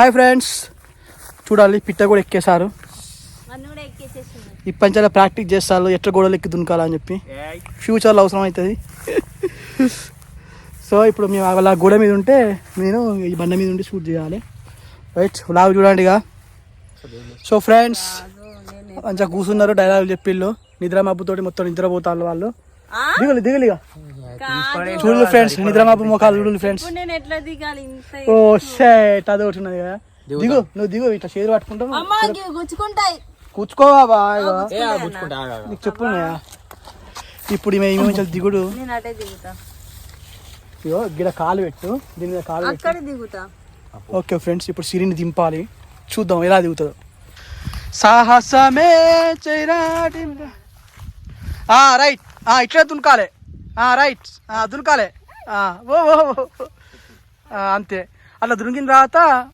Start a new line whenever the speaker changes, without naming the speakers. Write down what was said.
Hi friends, చూడాలి పిట్ట కూడా ఎక్కేసారు. ఇప్పటి నుంచి ప్రాక్టీస్ చేస్తారు ఎట్లా గోడలు ఎక్కి దునకాలని చెప్పి, ఫ్యూచర్లో అవసరం అవుతుంది. సో ఇప్పుడు మేము అలా గోడ మీద ఉంటే నేను ఈ బండ మీద ఉండి షూట్ చేయాలి. రైట్, లాగు చూడండి ఇక. సో ఫ్రెండ్స్ మంచిగా కూర్చున్నారు, డైలాగులు చెప్పిళ్ళు. నిద్ర మబ్బుతోటి మొత్తం నిద్రపోతారు వాళ్ళు. దిగలి ఇక చూడు ఫ్రెండ్స్, నిద్ర మబ్బు మొక్కలు చూడు ఫ్రెండ్స్. ఓ షేట్, అది ఒకటి ఉన్నది కదా. దిగు, నువ్వు దిగు, ఇట్లా చేతులు పట్టుకుంటావు. కూర్చుకోవా నీకు చెప్పున్నాయా. ఇప్పుడు ఈమె దిగుడు. ఇగో గిడ కాలు పెట్టు, దీని మీద కాలు పెట్టు. ఓకే ఫ్రెండ్స్, ఇప్పుడు సిరిని దింపాలి, చూద్దాం ఎలా దిగుతుందో. సాహసమే చైరాటి. రైట్, ఇట్లా దునకాలే. రైట్, దునకాలే. ఓ అంతే. అట్లా దునికిన తర్వాత